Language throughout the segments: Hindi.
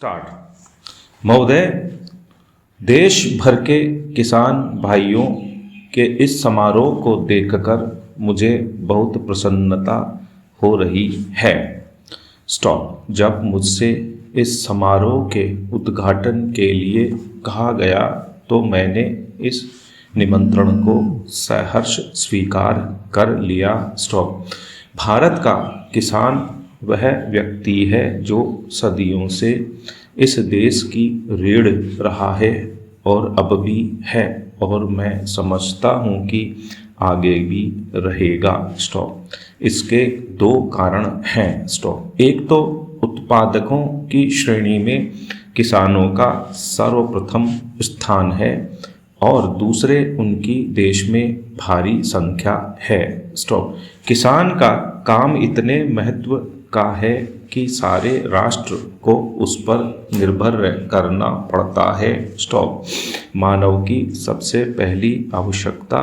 स्टार्ट। महोदय, देश भर के किसान भाइयों के इस समारोह को देखकर मुझे बहुत प्रसन्नता हो रही है। स्टॉप। जब मुझसे इस समारोह के उद्घाटन के लिए कहा गया तो मैंने इस निमंत्रण को सहर्ष स्वीकार कर लिया। स्टॉप। भारत का किसान वह व्यक्ति है जो सदियों से इस देश की रीढ़ रहा है और अब भी है, और मैं समझता हूँ कि आगे भी रहेगा। स्टॉप। इसके दो कारण हैं। स्टॉप। एक तो उत्पादकों की श्रेणी में किसानों का सर्वप्रथम स्थान है और दूसरे उनकी देश में भारी संख्या है। स्टॉप। किसान का काम इतने महत्व का है कि सारे राष्ट्र को उस पर निर्भर करना पड़ता है। स्टॉप। मानव की सबसे पहली आवश्यकता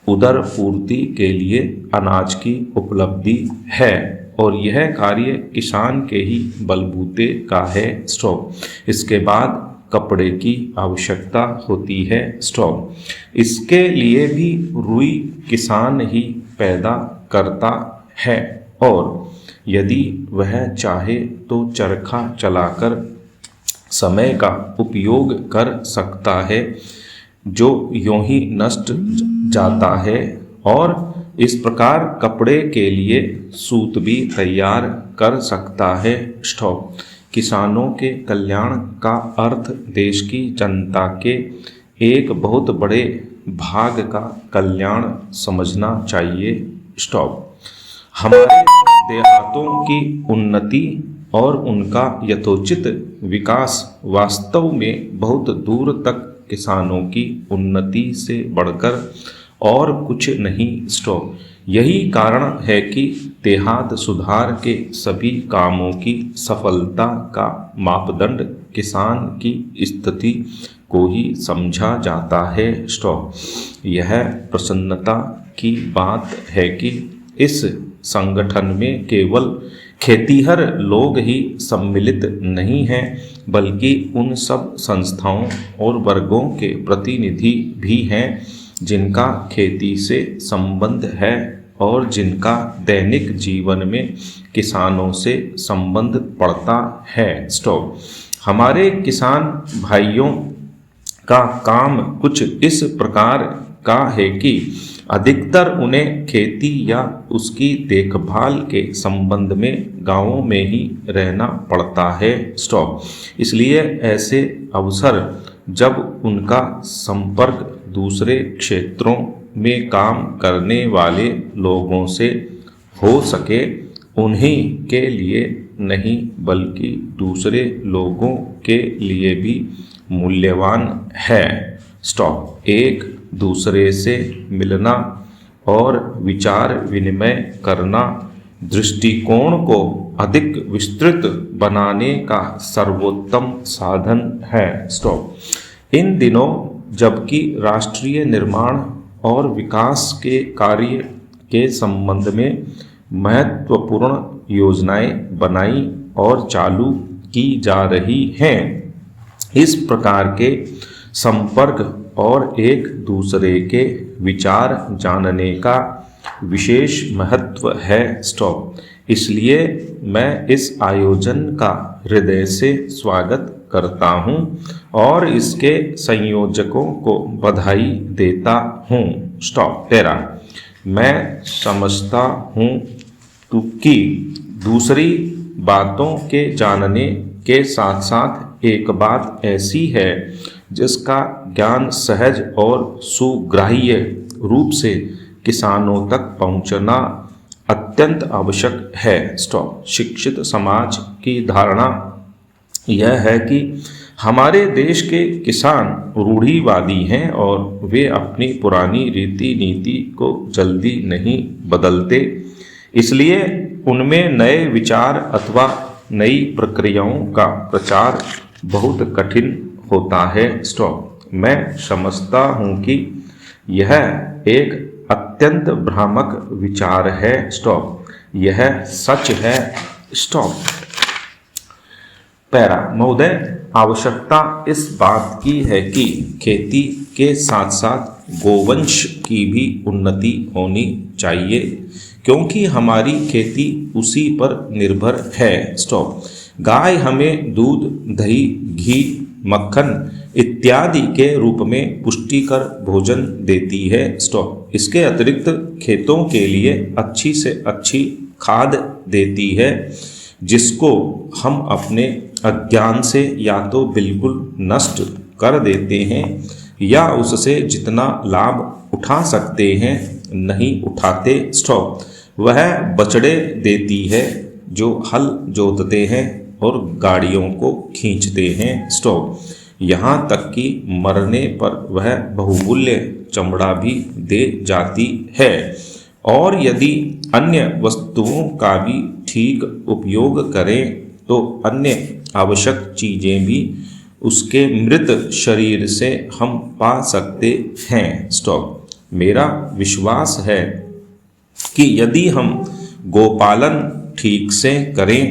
उदर पूर्ति के लिए अनाज की उपलब्धि है और यह कार्य किसान के ही बलबूते का है। स्टॉप। इसके बाद कपड़े की आवश्यकता होती है। स्टॉप। इसके लिए भी रुई किसान ही पैदा करता है और यदि वह चाहे तो चरखा चलाकर समय का उपयोग कर सकता है जो यूं ही नष्ट जाता है, और इस प्रकार कपड़े के लिए सूत भी तैयार कर सकता है। स्टॉप। किसानों के कल्याण का अर्थ देश की जनता के एक बहुत बड़े भाग का कल्याण समझना चाहिए। स्टॉप। हमारे देहातों की उन्नति और उनका यथोचित विकास वास्तव में बहुत दूर तक किसानों की उन्नति से बढ़कर और कुछ नहीं। स्टॉप। यही कारण है कि देहात सुधार के सभी कामों की सफलता का मापदंड किसान की स्थिति को ही समझा जाता है। स्टॉप। यह प्रसन्नता की बात है कि इस संगठन में केवल खेतिहर लोग ही सम्मिलित नहीं हैं, बल्कि उन सब संस्थाओं और वर्गों के प्रतिनिधि भी हैं जिनका खेती से संबंध है और जिनका दैनिक जीवन में किसानों से संबंध पड़ता है। स्टॉप। हमारे किसान भाइयों का काम कुछ इस प्रकार का है कि अधिकतर उन्हें खेती या उसकी देखभाल के संबंध में गांवों में ही रहना पड़ता है। स्टॉप। इसलिए ऐसे अवसर जब उनका संपर्क दूसरे क्षेत्रों में काम करने वाले लोगों से हो सके, उन्हीं के लिए नहीं बल्कि दूसरे लोगों के लिए भी मूल्यवान है। स्टॉप। एक दूसरे से मिलना और विचार विनिमय करना दृष्टिकोण को अधिक विस्तृत बनाने का सर्वोत्तम साधन है। स्टॉप। इन दिनों जबकि राष्ट्रीय निर्माण और विकास के कार्य के संबंध में महत्वपूर्ण योजनाएं बनाई और चालू की जा रही हैं, इस प्रकार के संपर्क और एक दूसरे के विचार जानने का विशेष महत्व है। स्टॉप। इसलिए मैं इस आयोजन का हृदय से स्वागत करता हूं और इसके संयोजकों को बधाई देता हूं। स्टॉप। तेरा। मैं समझता हूं कि दूसरी बातों के जानने के साथ साथ एक बात ऐसी है जिसका ज्ञान सहज और सुग्राह्य रूप से किसानों तक पहुंचना अत्यंत आवश्यक है। स्टॉप। शिक्षित समाज की धारणा यह है कि हमारे देश के किसान रूढ़िवादी हैं और वे अपनी पुरानी रीति नीति को जल्दी नहीं बदलते, इसलिए उनमें नए विचार अथवा नई प्रक्रियाओं का प्रचार बहुत कठिन होता है। स्टॉप। मैं समझता हूं कि यह एक अत्यंत भ्रामक विचार है। स्टॉप। यह सच है। स्टॉप। पैरा महोदय, आवश्यकता इस बात की है कि खेती के साथ साथ गोवंश की भी उन्नति होनी चाहिए, क्योंकि हमारी खेती उसी पर निर्भर है। स्टॉप। गाय हमें दूध, दही, घी, मक्खन इत्यादि के रूप में पुष्टिकर भोजन देती है। स्टॉप। इसके अतिरिक्त खेतों के लिए अच्छी से अच्छी खाद देती है, जिसको हम अपने अज्ञान से या तो बिल्कुल नष्ट कर देते हैं या उससे जितना लाभ उठा सकते हैं नहीं उठाते। स्टॉप। वह बछड़े देती है जो हल जोतते हैं और गाड़ियों को खींचते हैं। स्टॉप। यहाँ तक कि मरने पर वह बहुमूल्य चमड़ा भी दे जाती है, और यदि अन्य वस्तुओं का भी ठीक उपयोग करें तो अन्य आवश्यक चीज़ें भी उसके मृत शरीर से हम पा सकते हैं। स्टॉप। मेरा विश्वास है कि यदि हम गोपालन ठीक से करें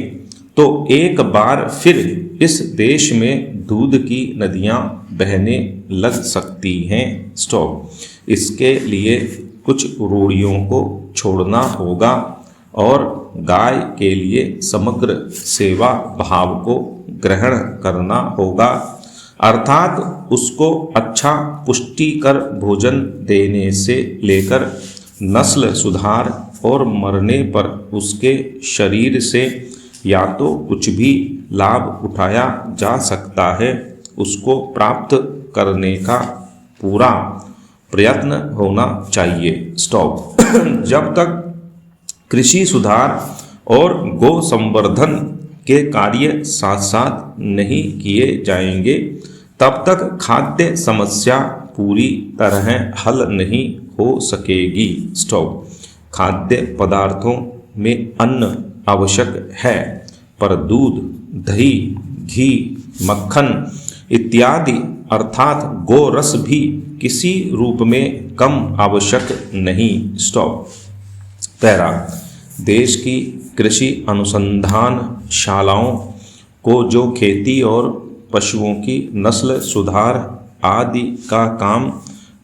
तो एक बार फिर इस देश में दूध की नदियां बहने लग सकती हैं। स्टॉप। इसके लिए कुछ रूढ़ियों को छोड़ना होगा और गाय के लिए समग्र सेवा भाव को ग्रहण करना होगा, अर्थात उसको अच्छा पुष्टिकर भोजन देने से लेकर नस्ल सुधार और मरने पर उसके शरीर से या तो कुछ भी लाभ उठाया जा सकता है, उसको प्राप्त करने का पूरा प्रयत्न होना चाहिए। स्टॉप। जब तक कृषि सुधार और गो संवर्धन के कार्य साथ साथ नहीं किए जाएंगे, तब तक खाद्य समस्या पूरी तरह हल नहीं हो सकेगी। स्टॉप। खाद्य पदार्थों में अन्न आवश्यक है, पर दूध, दही, घी, मक्खन इत्यादि अर्थात गोरस भी किसी रूप में कम आवश्यक नहीं। स्टॉप। पैरा। देश की कृषि अनुसंधान शालाओं को जो खेती और पशुओं की नस्ल सुधार आदि का काम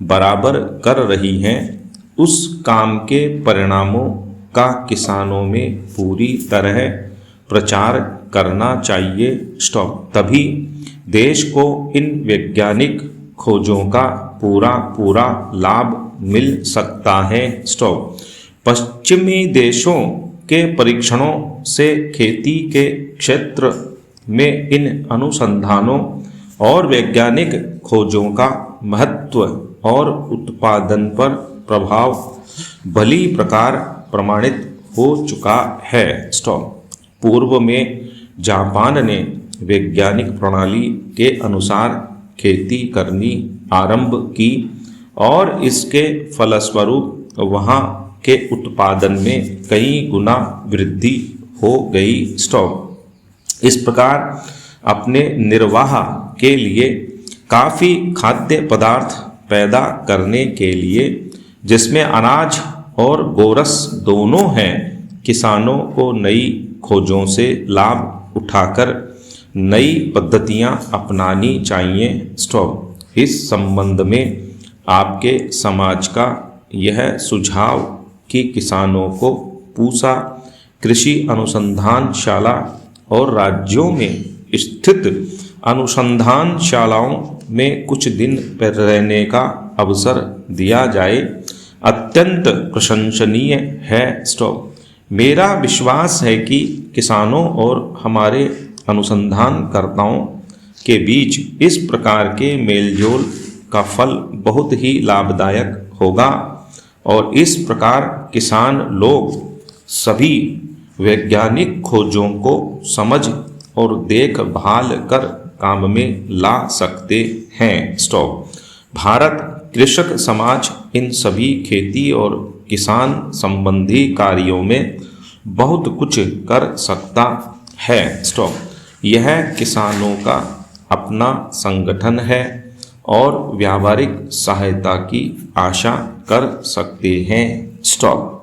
बराबर कर रही हैं, उस काम के परिणामों का किसानों में पूरी तरह प्रचार करना चाहिए। स्टॉप। तभी देश को इन वैज्ञानिक खोजों का पूरा लाभ मिल सकता है। स्टॉप। पश्चिमी देशों के परीक्षणों से खेती के क्षेत्र में इन अनुसंधानों और वैज्ञानिक खोजों का महत्व और उत्पादन पर प्रभाव भली प्रकार प्रमाणित हो चुका है। स्टॉप। पूर्व में जापान ने वैज्ञानिक प्रणाली के अनुसार खेती करनी आरंभ की और इसके फलस्वरूप वहाँ के उत्पादन में कई गुना वृद्धि हो गई। स्टॉप। इस प्रकार अपने निर्वाह के लिए काफ़ी खाद्य पदार्थ पैदा करने के लिए, जिसमें अनाज और गोरस दोनों हैं, किसानों को नई खोजों से लाभ उठाकर नई पद्धतियां अपनानी चाहिए। स्टॉप। इस संबंध में आपके समाज का यह सुझाव कि किसानों को पूसा कृषि अनुसंधानशाला और राज्यों में स्थित अनुसंधानशालाओं में कुछ दिन रहने का अवसर दिया जाए, अत्यंत प्रशंसनीय है। स्टॉप। मेरा विश्वास है कि किसानों और हमारे अनुसंधानकर्ताओं के बीच इस प्रकार के मेलजोल का फल बहुत ही लाभदायक होगा और इस प्रकार किसान लोग सभी वैज्ञानिक खोजों को समझ और देखभाल कर काम में ला सकते हैं। स्टॉप। भारत कृषक समाज इन सभी खेती और किसान संबंधी कार्यों में बहुत कुछ कर सकता है। स्टॉप। यह किसानों का अपना संगठन है और व्यावहारिक सहायता की आशा कर सकते हैं। स्टॉप।